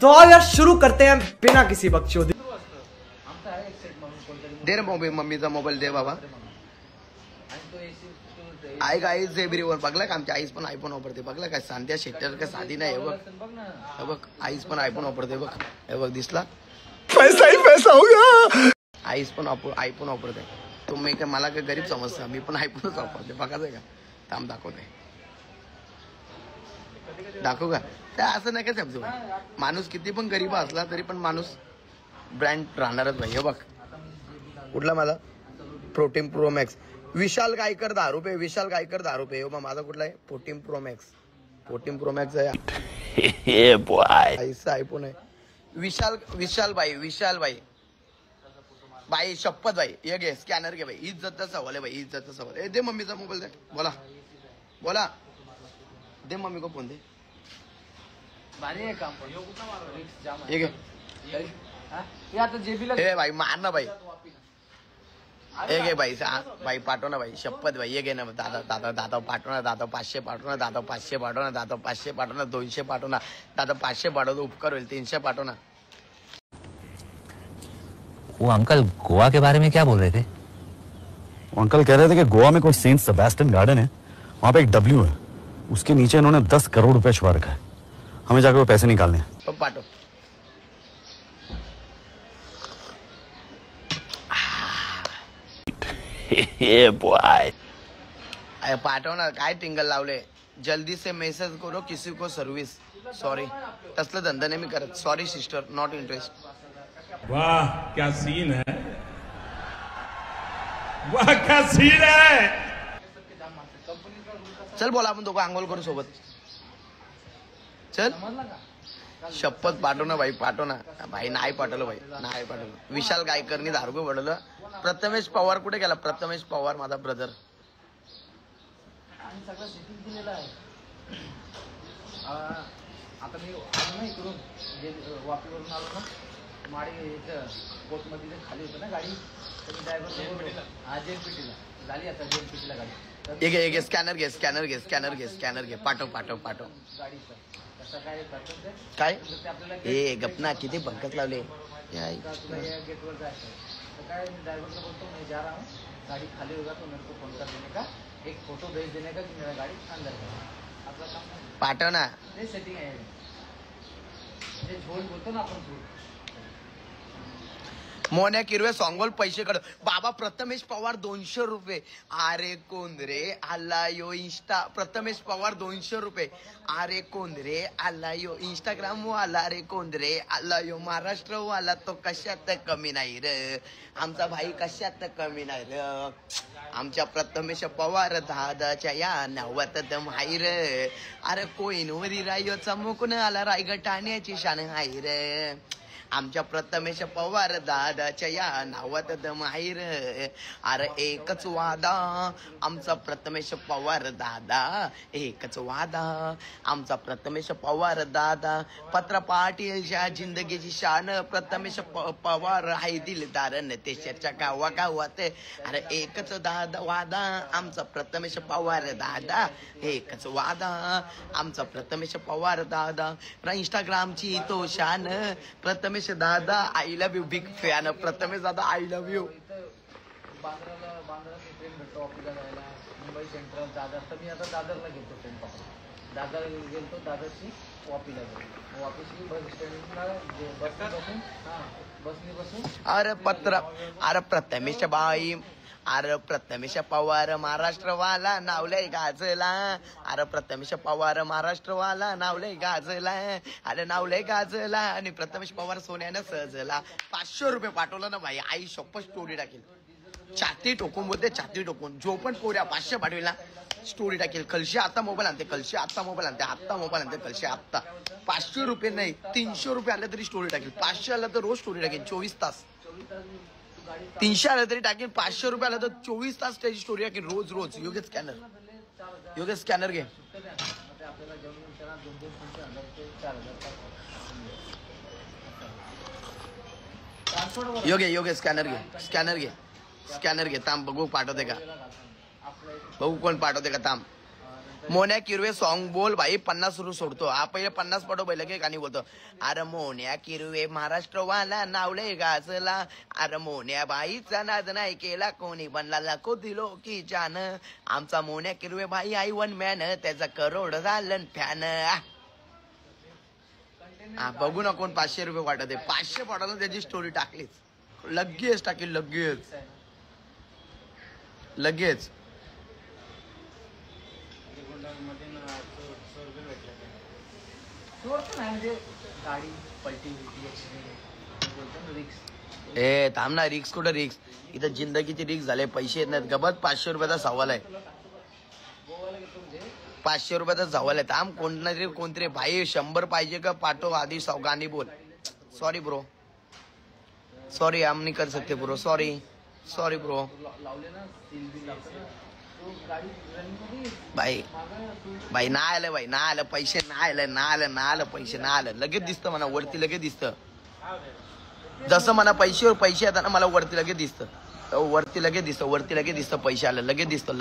तो आओ यार शुरू करते हैं बिना किसी बकचोदी। दे रे मम्मीचा मोबाईल दे बाबा. आई गाईज एव्हरीवन बघला का आमच्या आईच पण आयफोन वापरते. बघला काय सांध्या शेटर का साधी नाही. हे बघ आईच पण आयफोन वापरते. बघ हे बघ दिसला पैसा ही पैसा होगा. आईच पण आयफोन वापरते. तुम्ही काय मला काय गरीब समजता. मी पण आयफोनच वापरते. बघायचं का थांब दाखवते. दाखवू का तर असं नाही का समजू. माणूस किती पण गरीब असला तरी पण माणूस ब्रँड राहणारच नाही. हे बघ कुठला माझा प्रोटीन प्रो मॅक्स विशाल गायकर 10 रुपये. विशाल गायकर 10 रुपये. हो माझा कुठला आहे 14 प्रो मॅक्स. 14 प्रो मॅक्स आहे. ऐसा आयफोन आहे. विशाल भाई भाई शपथ भाई ये घे स्कॅनर घे भाई. इज्जतचा सवाल आहे भाई. इज्जतचा सवाल आहे. दे मम्मीचा मोबाईल दे. बोला दे मम्मी को फोन दे. ये घे ए भाई मार ना भाई. हे घे भाई पाठव ना भाई. शपथ भाई ये घे ना दादा पाठव ना. दादा 500 पाठव ना. दादा 500 पाठव ना. दादा 500 पाठव ना. 200 पाठव ना. दादा 500 पाठवतो उपकार होईल. 300 पाठव ना. वो अंकल गोवा के बारे में क्या बोल रहे थे? वो अंकल कह रहे थे कि गोवा में कोई सेंट सेबेस्टियन गार्डन है. वहां पे एक डब्ल्यू है. उसके नीचे इन्होंने 10 करोड़ रुपए छुपा रखा है. हमें जाकर वो पैसे निकालने हैं. पाठव पाठव ना. काय टिंगल लावले. जल्दी से मैसेज करो किसी को सर्विस. सॉरी तसलं धंदा नाही मी करत. Sorry sister not interest. वाह क्या सीन है. वाह क्या सीन है. चल बोला आपण दोघं आंघोळ करू सोबत. चल शपथ पाठव ना भाई. पाठव ना भाई. नाही पाठवलं भाई. नाही पाठवलं. विशाल गायकरनी 10 रुपये पडलं. प्रथमेश पवार कुठे गेला. प्रथमेश पवार माझा ब्रदर. आता मी आलो ना इकडून वापीवरून आलो ना. माडी कोर्टमध्ये खाली होतं ना गाडी. ड्रायव्हर जेएनपीटीला झाली. आता जेएनपीटीला गाडी. घे स्कॅनर घे. पाठव गाडीचं कसं काय ए गपना किती पंकज लावले. गेटवर जायचं तर काय ड्रायव्हरला बोलतो मैं जा रहा हूँ. गाड़ी खाली होगा तो मेरे को फोन कर देने का. एक फोटो भेज देने का कि मेरा गाड़ी अंदर है. आपला काम पाठव ना. ते सेटिंग आहे. जे झोल बोलतो ना आपण झोल. मोन्या किरवे सॉंगोल पैसे काढ. बाबा प्रथमेश पवार 200 रुपये. अरे कोण रे आला यो इंस्टा. प्रथमेश पवार 200 रुपये. अरे कोण रे आला यो इंस्टाग्राम वाला. रे कोण रे आला यो महाराष्ट्र वाला. तो कशात कमी नाही रे. आमचा भाई कशात कमी नाही रे. आमच्या प्रथमेश पवार दादाच्या या नावात दम हाय रे. अरे कोईनवरी रायो चमकून आला. रायगड ठाण्याची शान हाय रे. आमच्या प्रथमेश पवार दादाच्या या नावात दम आहे रे. अरे एकच वादा आमचा प्रथमेश पवार दादा. एकच वादा आमचा प्रथमेश पवार दादा. पत्र पाटीलच्या जिंदगीची शान. प्रथमेश पवार आहे दिलदार देशाच्या गावागावात. अरे एकच दादा वादा आमचा प्रथमेश पवार दादा. एकच वादा आमचा प्रथमेश पवार दादा. इंस्टाग्रामची तो शान. प्रथमेश दादा I love you. Big fan Prathamesh दादा आय लव्ह यू. बांद्राला ट्रेन भेटतो ऑफिसला जायला. मुंबई सेंट्रल दादर. तर मी आता दादरला गेलो ट्रेन पकडून. दादर गेलो. दादरची वापीला गेलो. वापीची बस स्टँडला बसने बसून अरे प्रथमेश बाई. अरे प्रथमेश पवार महाराष्ट्रवाला नावलंय गाजला. अरे प्रथमेश पवार महाराष्ट्रवाला नावलंय गाजला. अरे नावलंय गाजला. आणि प्रथमेश पवार सोन्यानं सजला. 500 रुपये पाठवलं ना भाई. आई शप्प स्टोरी टाकेल. छाती टोकून बोलते. छाती टोकून जो पण पोऱ्या 500 पाठविला स्टोरी टाकेल. कलशी आता मोबाईल आणते. आत्ता मोबाईल आणते. कलशी आत्ता 500 रुपये नाही 300 रुपये आले तरी स्टोरी टाकेल. 500 आलं तर रोज स्टोरी टाकेल. 24 तास. 300 आलं तरी टाकेल. 500 रुपये आलं तर 24 तास त्याची स्टोरी टाकेल. रोज. योगेश स्कॅनर घे. योगे स्कॅनर घे. थांब बघू पाठवते का. बघू कोण पाठवते का. थांब मोन्या किरवे सॉन्ग बोल भाई 50 रु सोडतो. हा पहिले 50 पडो पहिले की गाणी बोलतो. अरे मोन्या किरवे महाराष्ट्रवाला नावले गाजला. अरे मोन्या बाईचा नाद नाही केला कोणी बनला लाखो दिलो की जान. आमचा मोन्या किरवे भाई आई वन मॅन त्याचा करोड झालं फॅन. हा बघू ना कोण 500 रुपये वाटत आहे. 500 पाठवला त्याची स्टोरी टाकलीच लगेच टाकेल लगेच. गाडी पलटी रिक्स. ए थांब ना. रिक्स कुठं रिक्स. इथं जिंदगीची रिक्स झाले. पैसे येत नाहीत. गबत 500 रुपयाचा सवाल आहे. 500 रुपयाचा सवाल आहे. थांब कोणतरी भाई 100 पाहिजे का पाठव आधी गाणी बोल. सॉरी ब्रो सॉरी हम नहीं कर सकते ब्रो. Sorry bro. भाई ना आलं भाई ना आलं पैसे ना आलं पैसे ना आलं. लगेच दिसतं मला वरती लगेच दिसतं. जसं मला पैसे येतात ना मला वरती लगेच दिसतं. वरती लगेच दिसतं पैसे आलं लगेच दिसतं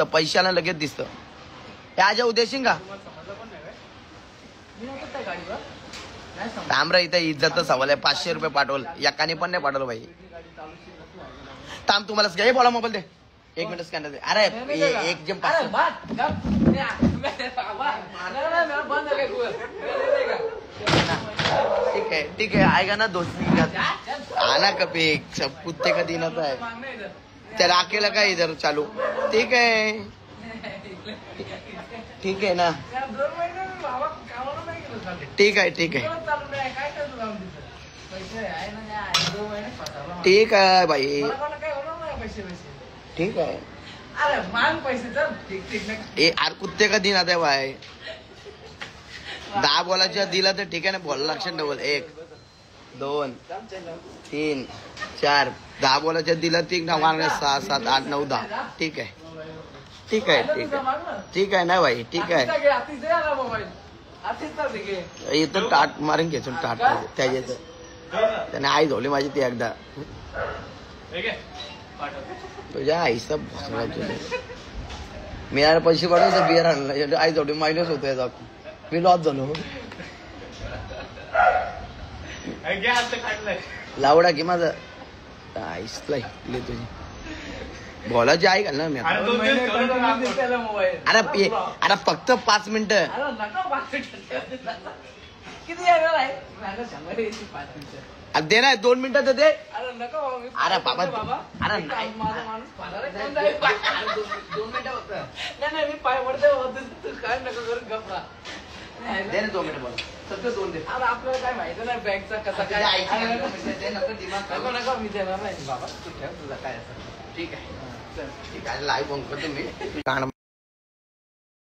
पैसे आलं लगेच दिसतं. आज उद्देशिंग का थांब रे. इथं इज्जतचा सवाल आहे. 500 रुपये पाठवल एकाने पण नाही पाठवलं भाई. थांब तुम्हाला घे बोला मोबाईल दे 1 मिनिट स्कॅनर दे. अरे एक जम ठीक है आएगा ना दोस्ती आना कभी सब कुत्ते का दिन होता है. त्याला अकेला काय इधर चालू. ठीक है ना. ठीक है ठीक है भाई ठीक है. यार कुत्ते का दिन आता है भाई. 10 बोलाच्या दिला तर ठीक आहे ना. बोला लक्षात ठेवल 1 2 3 4 10 बोलाच्या दिला 3 9 6 7 8 9 10. ठीक है ना भाई. ठीक आहे. इथं टाट मारून घ्यायचो टाट त्याच्यात त्याने आई धवली माझी ती एकदा. तुझ्या आईचा मी यार पैसे पाठवतो बिअर आणला आई धवली मायनस होतोय. मी लॉस झालो. लावडा की माझा आईस तुझी बोलायची आई घाल ना मी. अरे फक्त 5 मिनिटं. दे ना 2 मिनिटं तर दे. अरे बाबा अरे नाही 2 मिनिटं फक्त मी पाय पडते काय नका करू गप्पा. दे ना 2 मिनिटं बोला फक्त 2 दे. अरे आपल्याला काय माहिती नाही बॅगचा कसा काय नका मी देणार नाही बाबा. तू ठेव तुझा काय असं. ठीक आहे लाईव्ह बंद करतो मी.